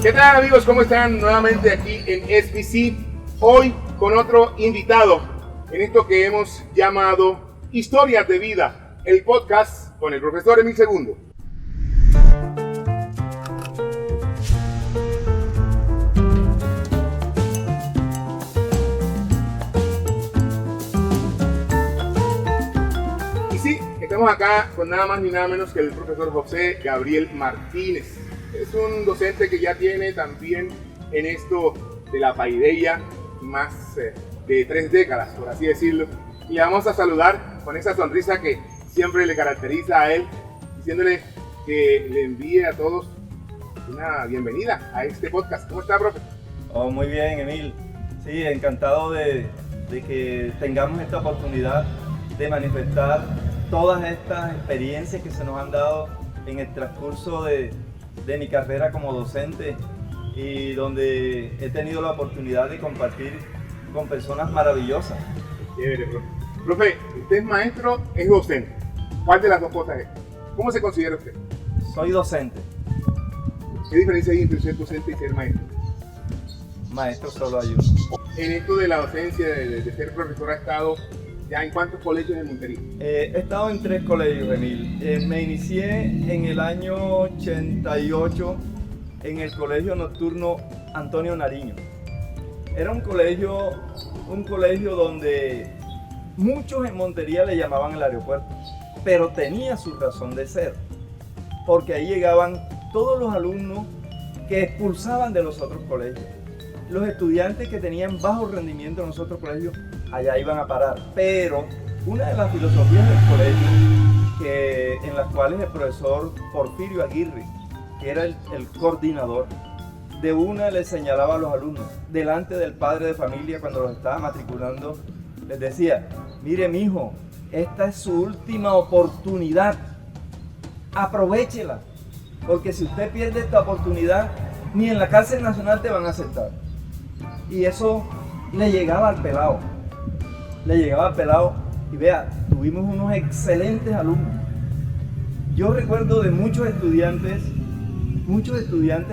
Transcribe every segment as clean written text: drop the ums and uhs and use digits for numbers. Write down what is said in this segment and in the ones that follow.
¿Qué tal, amigos? ¿Cómo están? Nuevamente aquí en SBC, hoy con otro invitado en esto que hemos llamado Historias de Vida, el podcast con el profesor Emil Segundo. Y sí, estamos acá con nada más ni nada menos que el profesor José Gabriel Martínez. Es un docente que ya tiene también en esto de la paideia más de 3 décadas, por así decirlo. Y le vamos a saludar con esa sonrisa que siempre le caracteriza a él, diciéndole que le envíe a todos una bienvenida a este podcast. ¿Cómo está, profe? Oh, muy bien, Emil. Sí, encantado de que tengamos esta oportunidad de manifestar todas estas experiencias que se nos han dado en el transcurso de mi carrera como docente y donde he tenido la oportunidad de compartir con personas maravillosas. Chévere, profe. Profe, usted es maestro, es docente. ¿Cuál de las dos cosas es? ¿Cómo se considera usted? Soy docente. ¿Qué diferencia hay entre ser docente y ser maestro? Maestro solo hay uno. En esto de la docencia, de ser profesor, ¿ha estado ya en cuántos colegios de Montería? He estado en 3 colegios, Emil. Me inicié en el año 88 en el colegio nocturno Antonio Nariño. Era un colegio donde muchos en Montería le llamaban el aeropuerto, pero tenía su razón de ser, porque ahí llegaban todos los alumnos que expulsaban de los otros colegios. Los estudiantes que tenían bajo rendimiento en los otros colegios, allá iban a parar. Pero una de las filosofías del colegio, en las cuales el profesor Porfirio Aguirre, que era el coordinador, de una le señalaba a los alumnos, delante del padre de familia cuando los estaba matriculando, les decía: mire, mijo, esta es su última oportunidad, aprovéchela, porque si usted pierde esta oportunidad, ni en la cárcel nacional te van a aceptar. Y eso le llegaba al pelado. Y vea, tuvimos unos excelentes alumnos. Yo recuerdo de muchos estudiantes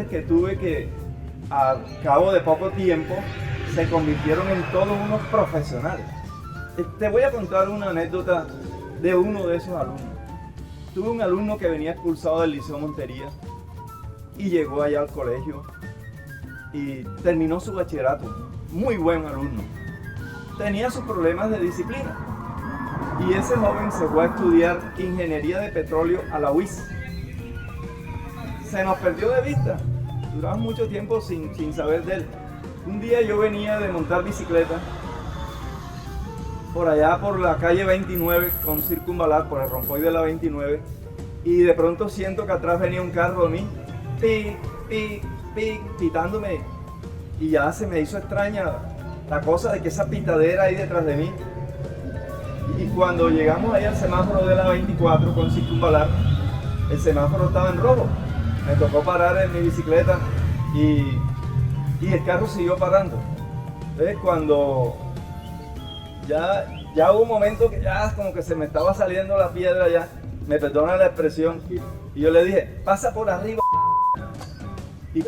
que tuve que a cabo de poco tiempo se convirtieron en todos unos profesionales. Te voy a contar una anécdota de uno de esos alumnos. Tuve un alumno que venía expulsado del Liceo Montería y llegó allá al colegio y terminó su bachillerato. Muy buen alumno. Tenía sus problemas de disciplina y ese joven se fue a estudiar ingeniería de petróleo a la UIS. Se nos perdió de vista. Duramos mucho tiempo sin saber de él. Un día yo venía de montar bicicleta por allá por la calle 29 con circunvalar, por el rompoy de la 29, y de pronto siento que atrás venía un carro de mí, pitándome, y ya se me hizo extraña la cosa de que esa pitadera ahí detrás de mí. Y cuando llegamos ahí al semáforo de la 24 con circunvalar, el semáforo estaba en rojo. Me tocó parar en mi bicicleta y el carro siguió parando. Entonces cuando ya hubo un momento que ya como que se me estaba saliendo la piedra ya, me perdona la expresión, y yo le dije: pasa por arriba. Y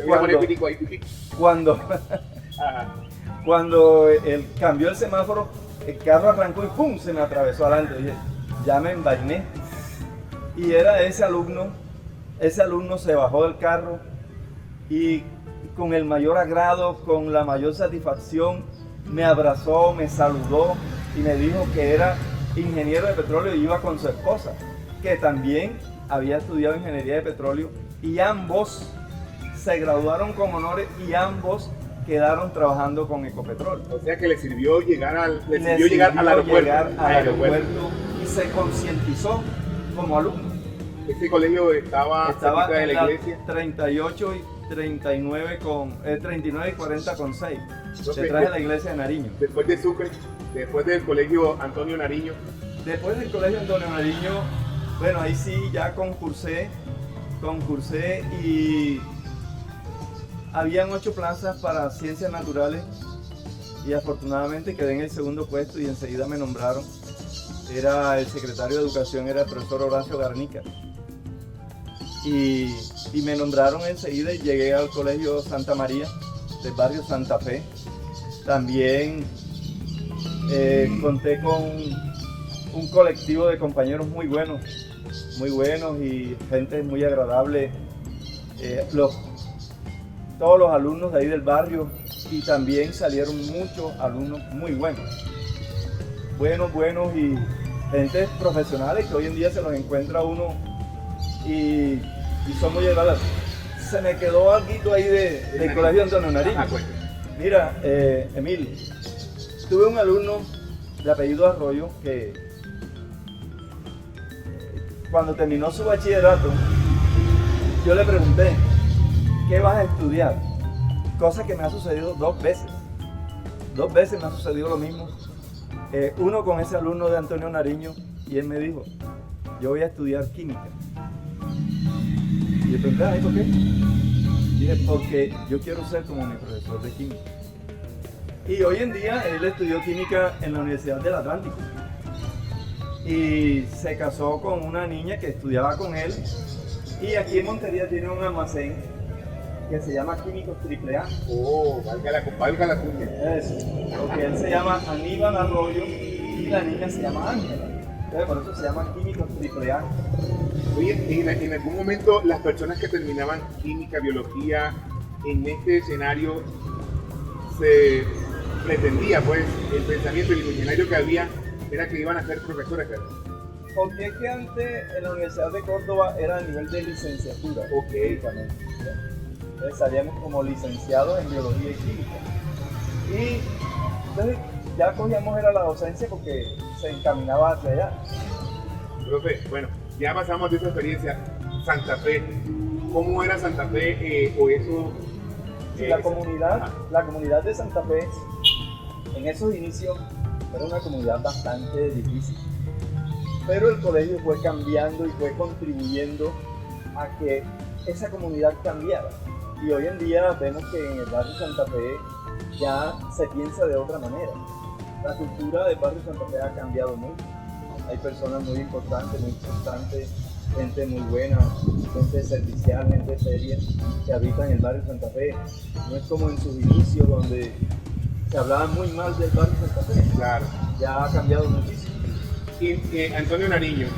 cuando él cambió el semáforo, el carro arrancó y ¡pum!, se me atravesó adelante. Dije: ya me envainé. Y era ese alumno se bajó del carro y con el mayor agrado, con la mayor satisfacción, me abrazó, me saludó y me dijo que era ingeniero de petróleo y iba con su esposa, que también había estudiado ingeniería de petróleo, y ambos se graduaron con honores y ambos quedaron trabajando con Ecopetrol. O sea que le sirvió llegar al aeropuerto y se concientizó como alumno. Este colegio estaba cerca de la iglesia. 38 y 39 y 40 con 6. Detrás de la iglesia de Nariño. Después de Sucre, después del colegio Antonio Nariño. Después del colegio Antonio Nariño, bueno, ahí sí ya concursé y habían 8 plazas para ciencias naturales y afortunadamente quedé en el segundo puesto y enseguida me nombraron. Era el secretario de Educación, era el profesor Horacio Garnica. y me nombraron enseguida y llegué al Colegio Santa María del barrio Santa Fe. También conté con un colectivo de compañeros muy buenos y gente muy agradable. Todos los alumnos de ahí del barrio, y también salieron muchos alumnos muy buenos y gente profesionales que hoy en día se los encuentra uno y son muy agradables. Se me quedó algo ahí del Colegio Antonio Nariño. Mira, Emil, tuve un alumno de apellido Arroyo que cuando terminó su bachillerato, yo le pregunté, ¿qué vas a estudiar? Cosa que me ha sucedido 2 veces. 2 veces me ha sucedido lo mismo. Uno con ese alumno de Antonio Nariño, y él me dijo, yo voy a estudiar química. Y yo pregunté, ¿por qué? Dije, porque yo quiero ser como mi profesor de química. Y hoy en día él estudió química en la Universidad del Atlántico. Y se casó con una niña que estudiaba con él. Y aquí en Montería tiene un almacén que se llama Químicos AAA. Oh, valga la cuña. Eso, porque él se llama Aníbal Arroyo y la niña se llama Ángela. Entonces por eso se llama Químicos AAA. Oye, en algún momento las personas que terminaban química, biología, en este escenario se pretendía, pues, el pensamiento, el imaginario que había era que iban a ser profesores, ¿verdad? Porque es que antes en la Universidad de Córdoba era a nivel de licenciatura. Ok. Entonces salíamos como licenciados en biología y química. Y entonces ya cogíamos era la docencia porque se encaminaba hacia allá. Profe, bueno, ya pasamos de esa experiencia. Santa Fe, ¿cómo era Santa Fe o eso? La comunidad de Santa Fe en esos inicios era una comunidad bastante difícil. Pero el colegio fue cambiando y fue contribuyendo a que esa comunidad cambiara. Y hoy en día vemos que en el barrio Santa Fe ya se piensa de otra manera. La cultura del barrio Santa Fe ha cambiado mucho. Hay personas muy importantes, muy constantes, gente muy buena, gente servicial, gente seria que habita en el barrio Santa Fe. No es como en sus inicios donde se hablaba muy mal del barrio Santa Fe. Claro. Ya ha cambiado muchísimo. Y Antonio Nariño,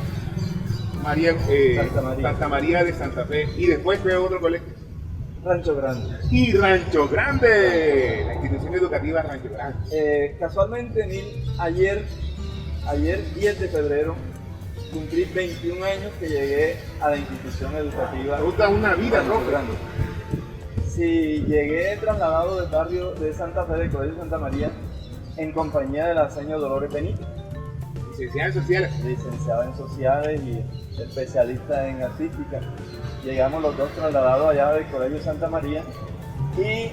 Santa María de Santa Fe, y después fue a otro colegio. Rancho Grande. Y Rancho Grande, la institución educativa Rancho Grande. Casualmente, ayer 10 de febrero, cumplí 21 años que llegué a la institución educativa. Me gusta una vida, Rancho Grande. Sí, llegué trasladado del barrio de Santa Fe, del Colegio Santa María, en compañía de la señora Dolores Benítez. Licenciada en Sociales. Licenciada en Sociales y especialista en Artística. Llegamos los dos trasladados allá del Colegio Santa María y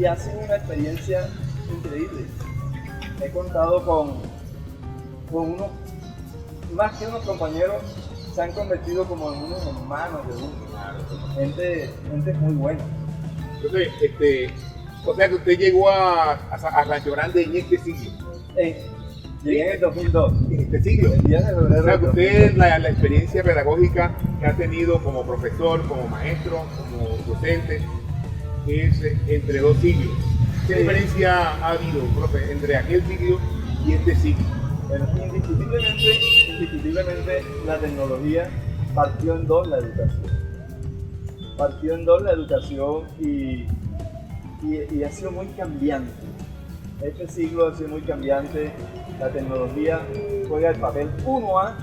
ha sido una experiencia increíble. He contado con unos, más que unos compañeros, se han convertido como en unos hermanos de uno. Gente muy buena. Entonces, o sea que usted llegó a Rancho Grande en este siglo. Llegué en el 2002. En este siglo. El 10 de febrero. O sea que usted, la experiencia pedagógica que ha tenido como profesor, como maestro, como docente, es entre 2 siglos. ¿Qué diferencia ha habido, profe, entre aquel siglo y este siglo? Bueno, indiscutiblemente la tecnología partió en 2 la educación. Partió en 2 la educación y ha sido muy cambiante. Este siglo ha sido muy cambiante. La tecnología juega el papel 1A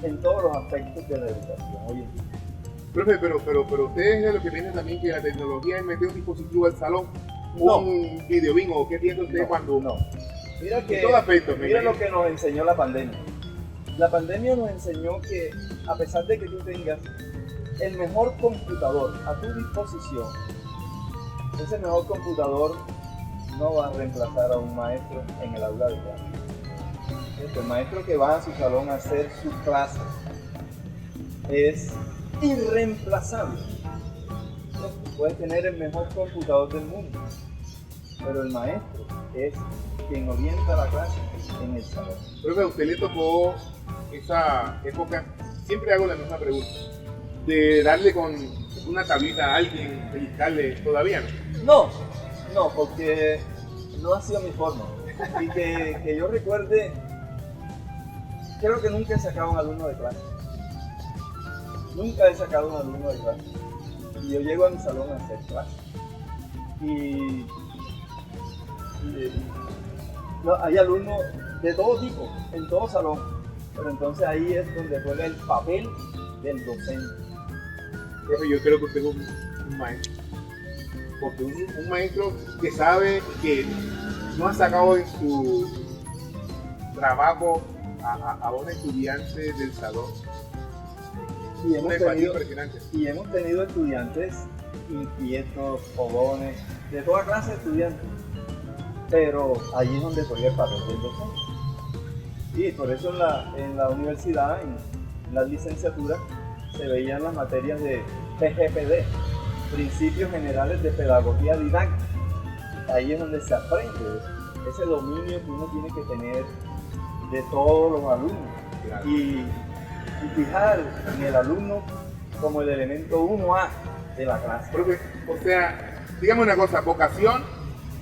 en todos los aspectos de la educación hoy en día. Profe, pero ustedes es de lo que piensan también que la tecnología es meter un dispositivo al salón, no. Un videobingo, ¿o qué piensa usted cuando...? No. Mira lo que nos enseñó la pandemia. La pandemia nos enseñó que a pesar de que tú tengas el mejor computador a tu disposición, ese mejor computador no va a reemplazar a un maestro en el aula de clase. El maestro que va a su salón a hacer su clase es irreemplazable. Puedes tener el mejor computador del mundo, pero el maestro es quien orienta la clase en el salón. Profe, a usted le tocó esa época, siempre hago la misma pregunta. de darle con una tablita a alguien, pellizcarle, todavía no? No, porque no ha sido mi forma. Y que yo recuerde, creo que nunca he sacado a un alumno de clase. Nunca he sacado a un alumno de clase. Y yo llego a mi salón a hacer clase. No, hay alumnos de todo tipo, en todo salón. Pero entonces ahí es donde juega el papel del docente. Profe, yo creo que usted es un maestro. Porque un maestro que sabe que no ha sacado en su trabajo a un estudiante del salón. Y hemos tenido estudiantes inquietos, fogones, de toda clase de estudiantes. Pero ahí es donde juega el papel del docente. Y por eso en la universidad, en las licenciaturas, se veían las materias de PGPD, Principios Generales de Pedagogía Didáctica. Ahí es donde se aprende ese dominio que uno tiene que tener de todos los alumnos. Claro. Y fijar en el alumno como el elemento 1A de la clase. Profe, o sea, dígame una cosa, ¿vocación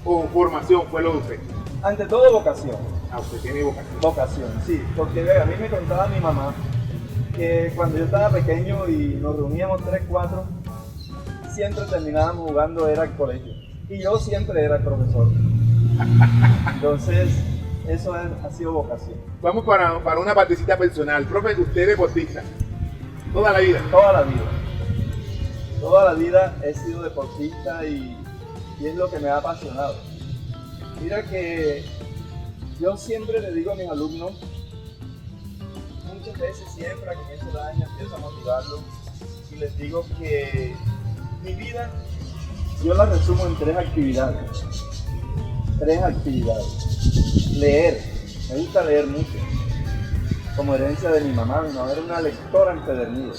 o formación fue lo de usted? Ante todo, vocación. Ah, usted tiene vocación. Vocación, sí, porque a mí me contaba mi mamá que cuando yo estaba pequeño y nos reuníamos 3, 4, siempre terminábamos jugando era el colegio. Y yo siempre era el profesor. Entonces, eso ha sido vocación. Vamos para una partecita personal. Profe, usted es deportista. Toda la vida. Toda la vida. Toda la vida he sido deportista y es lo que me ha apasionado. Mira que yo siempre le digo a mis alumnos, muchas veces siempre a comienzo de año empiezo a motivarlos y les digo que mi vida yo la resumo en 3 actividades. 3 actividades. Leer, me gusta leer mucho, como herencia de mi mamá era una lectora empedernida.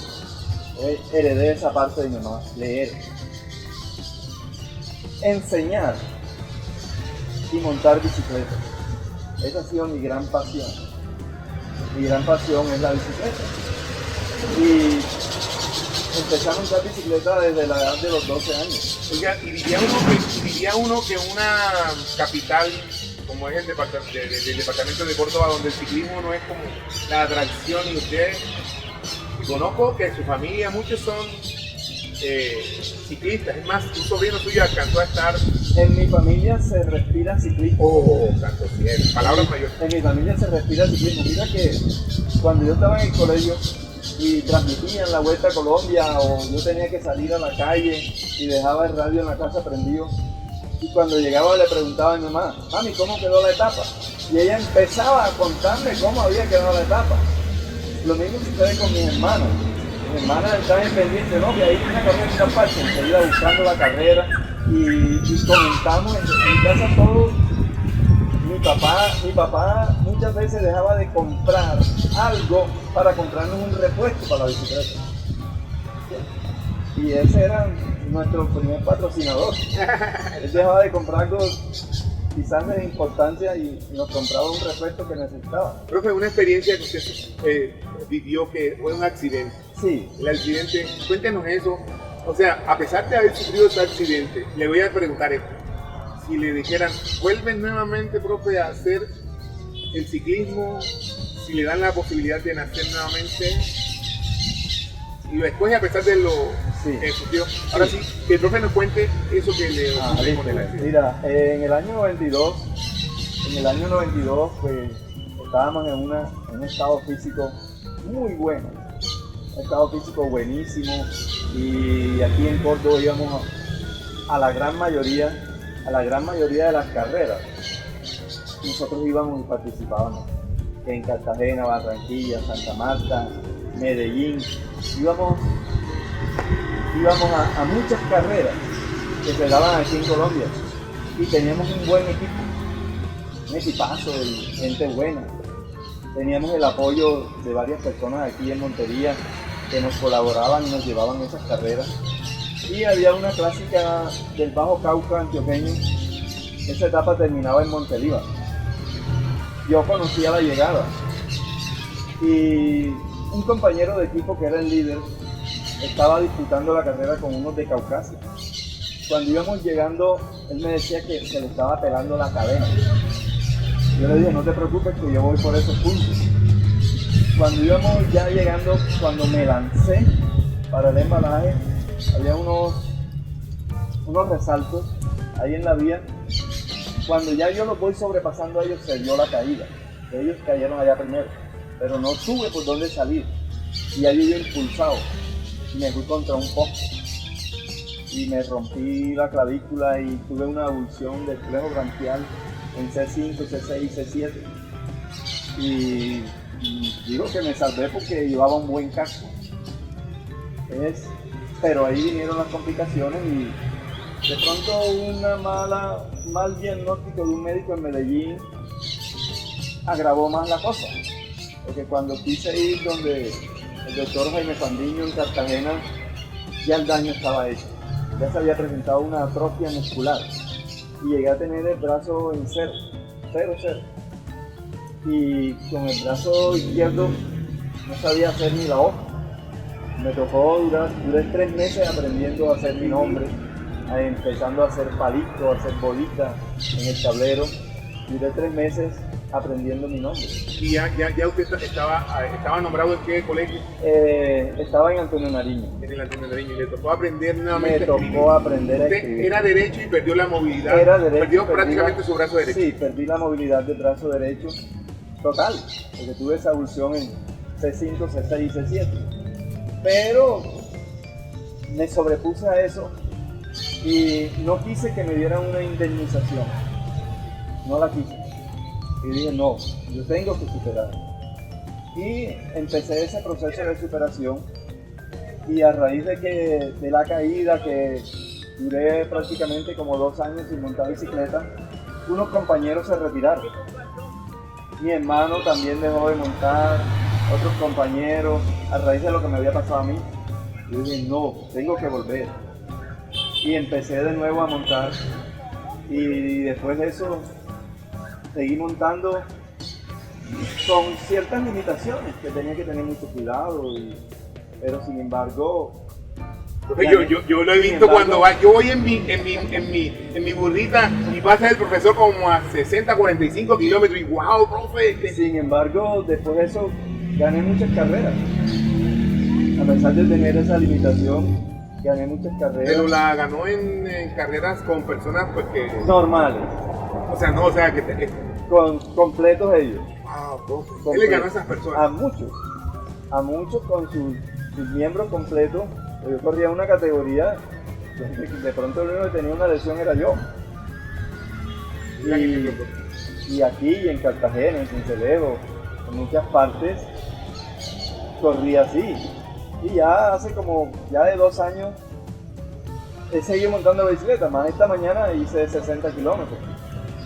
Heredé esa parte de mi mamá, leer. Enseñar y montar bicicleta. Esa ha sido mi gran pasión. Mi gran pasión es la bicicleta. Y empecé a montar bicicleta desde la edad de los 12 años. Oiga, y diría uno que una capital como es el departamento de Córdoba, donde el ciclismo no es como la atracción, y usted, conozco que su familia, muchos son ciclistas, es más, un sobrino suyo alcanzó a estar... En mi familia se respira ciclismo. Oh, santo cielo, palabras mayores. En mi familia se respira ciclismo. Mira que cuando yo estaba en el colegio y transmitían la Vuelta a Colombia, o yo tenía que salir a la calle y dejaba el radio en la casa prendido, y cuando llegaba le preguntaba a mi mamá, mami, ¿cómo quedó la etapa? Y ella empezaba a contarme cómo había quedado la etapa. Lo mismo sucede con mis hermanos. Mis hermanas están pendientes, ¿no? Que ahí hay una carrera en tal parte, enseguida buscando la carrera, y comentamos en mi casa todos. Mi papá muchas veces dejaba de comprar algo para comprarnos un repuesto para la bicicleta. Y ese era nuestro primer patrocinador. Él dejaba de comprar algo quizás de importancia y nos compraba un repuesto que necesitaba. Profe, una experiencia que usted vivió que fue un accidente. Sí. El accidente, cuéntenos eso. O sea, a pesar de haber sufrido ese accidente, le voy a preguntar esto. Si le dijeran, vuelven nuevamente, profe, a hacer el ciclismo, si le dan la posibilidad de nacer nuevamente, y lo escoge a pesar de lo que sufrió. Ahora sí, que el profe nos cuente eso que le ocurrió con el accidente. Mira, en el año 92, pues estábamos en un estado físico muy bueno, un estado físico buenísimo, y aquí en Córdoba íbamos a la gran mayoría de las carreras. Nosotros íbamos y participábamos en Cartagena, Barranquilla, Santa Marta, Medellín. Íbamos a muchas carreras que se daban aquí en Colombia y teníamos un buen equipo, un equipazo de gente buena. Teníamos el apoyo de varias personas aquí en Montería que nos colaboraban y nos llevaban esas carreras. Y había una clásica del Bajo Cauca antioqueño. Esa etapa terminaba en Montelíbano. Yo conocía la llegada y un compañero de equipo que era el líder estaba disputando la carrera con unos de Caucasia. Cuando íbamos llegando, él me decía que se le estaba pelando la cadena. Yo le dije, no te preocupes que yo voy por esos puntos. Cuando íbamos ya llegando, cuando me lancé para el embalaje, había unos resaltos ahí en la vía. Cuando ya yo los voy sobrepasando a ellos, se dio la caída. Ellos cayeron allá primero, pero no tuve por dónde salir. Y ahí yo impulsado, me fui contra un poste y me rompí la clavícula y tuve una abulsión del plejo branquial en C5, C6, C7. Y digo que me salvé porque llevaba un buen casco. Pero ahí vinieron las complicaciones y de pronto un mal diagnóstico de un médico en Medellín agravó más la cosa. Porque cuando quise ir donde el doctor Jaime Fandiño en Cartagena, ya el daño estaba hecho. Ya se había presentado una atrofia muscular y llegué a tener el brazo en cero. Y con el brazo izquierdo no sabía hacer ni la hoja. Me tocó duré 3 meses aprendiendo a hacer mi nombre, empezando a hacer palitos, a hacer bolitas en el tablero. Duré 3 meses aprendiendo mi nombre. ¿Y ya usted estaba nombrado en qué colegio? Estaba en Antonio Nariño. En el Antonio Nariño. ¿Y le tocó aprender nuevamente Me tocó aprender a escribir. Usted era derecho y perdió la movilidad. Perdió prácticamente su brazo derecho. Sí, perdí la movilidad del brazo derecho total, porque tuve esa abulsión en C5, C6 y C7. Pero me sobrepuse a eso y no quise que me dieran una indemnización. No la quise. Y dije, no, yo tengo que superar. Y empecé ese proceso de superación y a raíz de la caída, que duré prácticamente como 2 años sin montar bicicleta, unos compañeros se retiraron. Mi hermano también dejó de montar, otros compañeros, a raíz de lo que me había pasado a mí. Yo dije, no, tengo que volver. Y empecé de nuevo a montar y después de eso seguí montando con ciertas limitaciones, que tenía que tener mucho cuidado, pero sin embargo... Yo lo he visto cuando va, yo voy en mi burrita y pasa el profesor como a 60, 45 kilómetros y wow, profe. Sin embargo, después de eso gané muchas carreras. A pesar de tener esa limitación, gané muchas carreras. Pero la ganó en carreras con personas pues que... normales. Con completos ellos. Wow, profe. ¿Qué le ganó a esas personas? A muchos con sus miembros completos. Yo corría una categoría, de pronto el único que tenía una lesión era yo. Y aquí, y en Cartagena, en Sincelejo, en muchas partes, corría así. Y ya hace como, ya de 2 años, he seguido montando bicicleta, más esta mañana hice 60 kilómetros.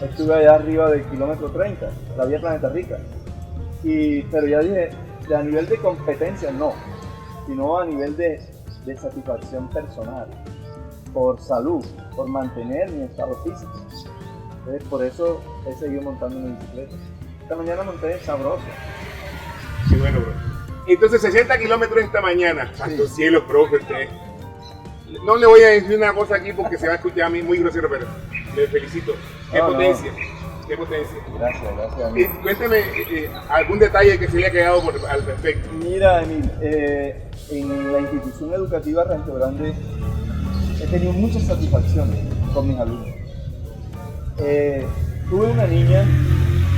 Estuve allá arriba del kilómetro 30, la vía Planeta Rica. Pero ya dije, a nivel de competencia no, sino a nivel de satisfacción personal, por salud, por mantener mi estado físico. Entonces, por eso he seguido montando mi bicicleta. Esta mañana monté sabroso. Qué bueno, bro. Entonces, 60 kilómetros esta mañana. Santos cielos, profe. No le voy a decir una cosa aquí porque se va a escuchar a mí muy grosero, pero le felicito. Qué potencia. No. Qué potencia. Gracias. Cuénteme algún detalle que se le ha quedado al respecto. Mira, Emil, en la institución educativa Rancho Grande he tenido muchas satisfacciones con mis alumnos. Tuve una niña,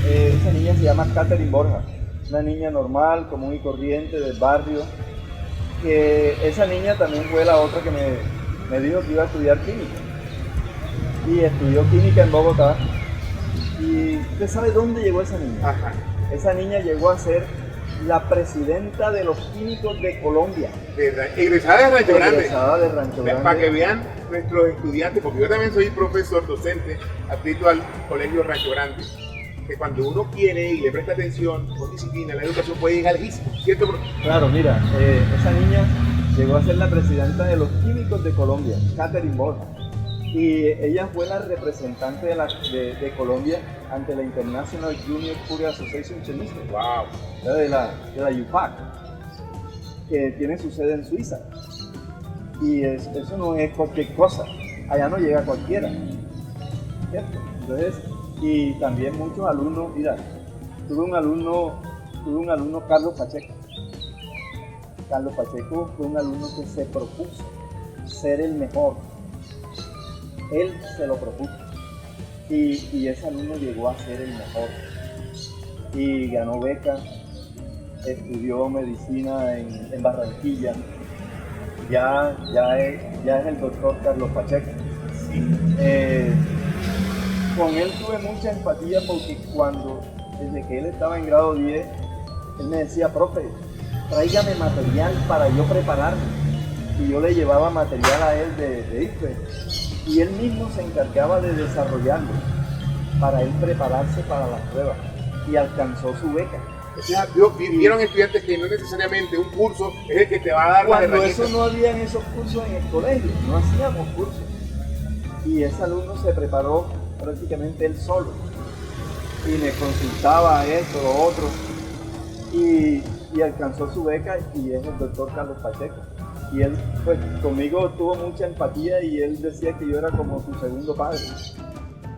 esa niña se llama Catherine Borja, una niña normal, común y corriente del barrio, que esa niña también fue la otra que me dijo que iba a estudiar química. Y estudió química en Bogotá. ¿Y usted sabe dónde llegó esa niña? Ajá. Esa niña llegó a ser la presidenta de los químicos de Colombia. Egresada de Rancho Grande. Para que vean nuestros estudiantes, porque yo también soy profesor docente adscrito al colegio Rancho Grande, que cuando uno quiere y le presta atención con disciplina, la educación puede llegar lejísimo, ¿cierto? Claro, mira, esa niña llegó a ser la presidenta de los químicos de Colombia, Catherine Borja. Y ella fue la representante de Colombia ante la International Junior Courier Association Chemistry. Wow. De la UPAC, que tiene su sede en Suiza. Y eso no es cualquier cosa, allá no llega cualquiera, ¿cierto? Entonces, y también muchos alumnos, mira, tuve un alumno Carlos Pacheco. Carlos Pacheco fue un alumno que se propuso ser el mejor. Él se lo propuso. Y ese alumno llegó a ser el mejor. Y ganó beca, estudió medicina en Barranquilla. Ya es el doctor Carlos Pacheco. Sí. Con él tuve mucha empatía porque desde que él estaba en grado 10, él me decía, profe, tráigame material para yo prepararme. Y yo le llevaba material a él de IFE. Y él mismo se encargaba de desarrollarlo para él prepararse para las pruebas. Y alcanzó su beca. O sea, vieron estudiantes que no necesariamente un curso es el que te va a dar las Cuando herramientas. eso no habían esos cursos en el colegio, no hacíamos cursos. Y ese alumno se preparó prácticamente él solo. Y me consultaba esto, lo otro. Y alcanzó su beca y es el doctor Carlos Pacheco. Y él, pues, conmigo tuvo mucha empatía y él decía que yo era como su segundo padre.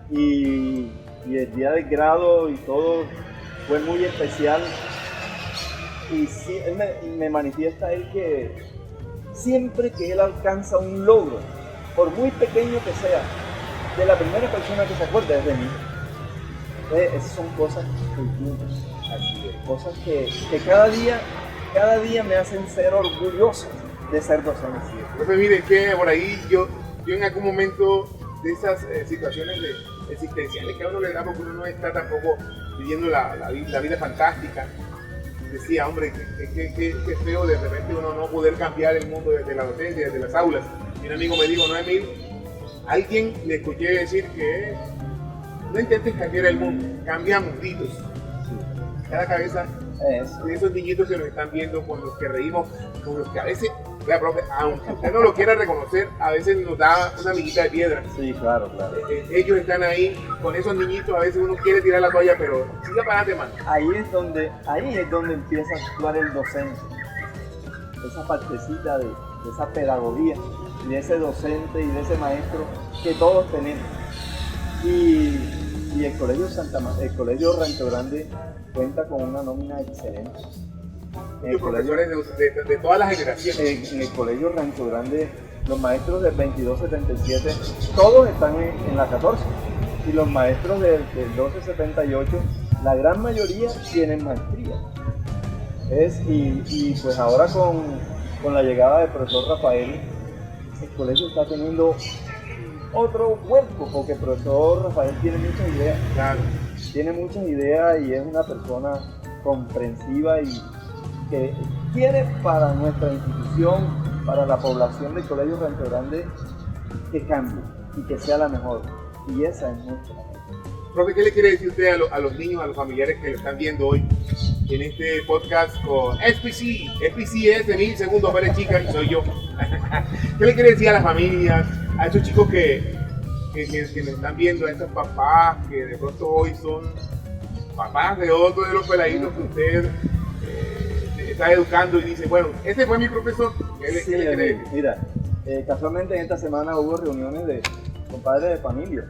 Y el día del grado y todo fue muy especial. Y sí, él me manifiesta él que siempre que él alcanza un logro, por muy pequeño que sea, de la primera persona que se acuerda es de mí. Esas son cosas cosas que cada día me hacen ser orgulloso de ser docente. Profe, mire que por ahí yo en algún momento de esas situaciones existenciales que a uno le da porque uno no está tampoco viviendo la vida fantástica, decía, hombre, qué feo de repente uno no poder cambiar el mundo desde la docencia, desde las aulas. Y un amigo me dijo, no, Emil, alguien le escuché decir que no intentes cambiar el mundo, cambia munditos. Cada cabeza de esos niñitos que nos están viendo, con los que reímos, con los que a veces, vea, profe, aunque usted no lo quiera reconocer, a veces nos da una amiguita de piedra. Sí, claro. Ellos están ahí, con esos niñitos, a veces uno quiere tirar la toalla, pero siga para adelante, man. Ahí es donde empieza a actuar el docente. Esa partecita de esa pedagogía, de ese docente y de ese maestro que todos tenemos. Y el colegio Rancho Grande cuenta con una nómina excelente. Los profesores de todas las generaciones. En el colegio Rancho Grande, los maestros del 2277, todos están en la 14. Y los maestros del 1278, la gran mayoría tienen maestría. Y pues ahora con la llegada del profesor Rafael, el colegio está teniendo otro cuerpo, porque el profesor Rafael tiene muchas ideas. Claro. Tiene muchas ideas y es una persona comprensiva y que quiere para nuestra institución, para la población del Colegio Rancho Grande, que cambie y que sea la mejor. Y esa es nuestra meta. Profe, ¿qué le quiere decir usted a los niños, a los familiares que lo están viendo hoy en este podcast con SPC? SPC es Emil Segundo Pérez Chica y soy yo. ¿Qué le quiere decir a las familias, a esos chicos que nos están viendo, a estos papás que de pronto hoy son papás de otro de los peladitos que usted está educando y dice, bueno, ese fue mi profesor? ¿Qué le quiere decir? Mira, casualmente en esta semana hubo reuniones con padres de familia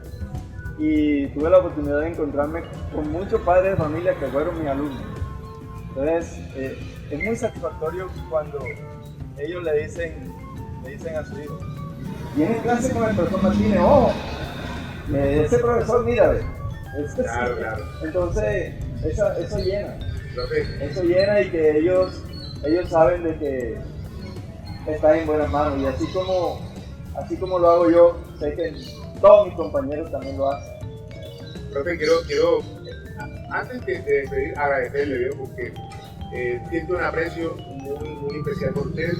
y tuve la oportunidad de encontrarme con muchos padres de familia que fueron mis alumnos. Entonces, es muy satisfactorio cuando ellos le dicen a su hijo, ¿tienes clase con el profesor Martínez? ¡Oh! Ese profesor, mira, Claro. Entonces, eso llena. Profe, Eso llena y que ellos saben de que están en buenas manos. Y así como lo hago yo, sé que todos mis compañeros también lo hacen. profe, quiero antes de despedir, agradecerle, ¿veo? Porque siento un aprecio muy especial por ustedes.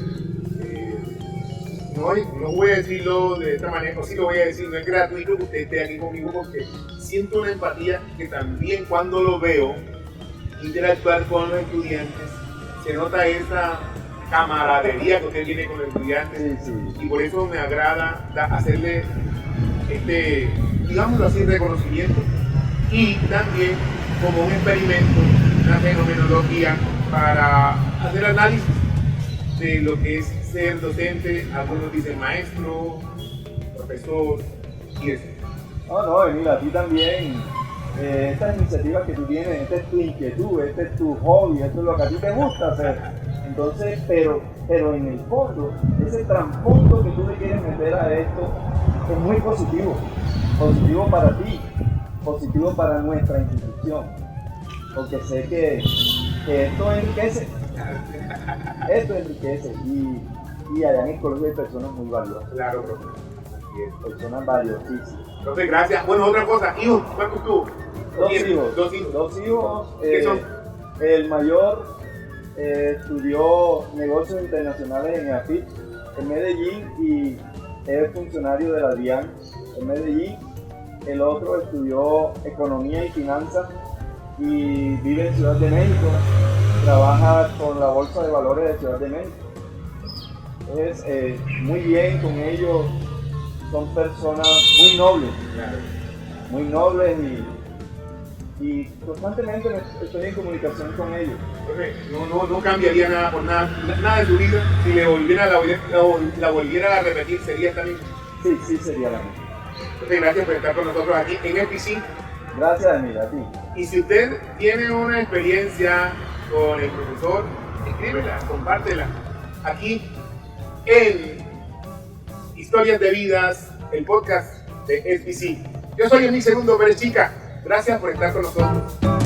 No voy a declo de esta manera, o sí lo voy a decir, no es gratuito que usted esté aquí conmigo porque siento una empatía que también cuando lo veo interactuar con los estudiantes, se nota esa camaradería que usted tiene con los estudiantes. Sí. Y por eso me agrada hacerle digámoslo así, reconocimiento y también como un experimento, una fenomenología para hacer análisis de lo que es ser docente? Algunos dicen maestro, profesor y eso. No, Emil, a ti también. Estas iniciativas que tú tienes, esta es tu inquietud, este es tu hobby, esto es lo que a ti te gusta hacer. Entonces, pero en el fondo, ese trasfondo que tú le quieres meter a esto es muy positivo. Positivo para ti, positivo para nuestra institución. Porque sé que esto enriquece. Esto enriquece. Y allá en el colegio hay personas muy valiosas. Claro, profesor. Así es. Personas valiosísimas. Entonces, gracias. Bueno, otra cosa. Hijos, ¿cuántos tuvo? Dos hijos. ¿Qué son? El mayor estudió negocios internacionales en AFIT, en Medellín, y es funcionario de la DIAN en Medellín. El otro estudió economía y finanzas y vive en Ciudad de México. Trabaja con la Bolsa de Valores de Ciudad de México. Es muy bien con ellos. Son personas muy nobles, muy nobles y constantemente estoy en comunicación con ellos. No cambiaría nada por nada de su vida. Si le volviera la volviera a repetir, sería esta misma. Sí, sería la misma. Entonces, gracias por estar con nosotros aquí en FBC. Gracias, Emil, a ti. Y si usted tiene una experiencia con el profesor, escríbela, compártela. Aquí en Historias de Vidas, el podcast de FBC. Yo soy Emil Segundo Pérez Chica. Gracias por estar con nosotros.